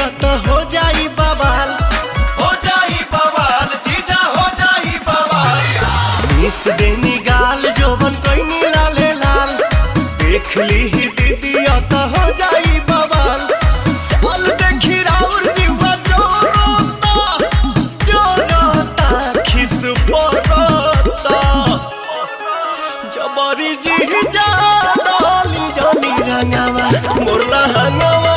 दीदिया तो हो जाई बवाल, हो जाई बवाल जीजा हो जाई बवाल। मिस देनी गाल जोबन कोई लाले लाल, देख ली ही दीदिया तो हो जाई बवाल। चल देखी राउर जीवा जोरोता खिस पोरोता, जबरी जी जा डाली जानी रंगावा मोरला हंगावा।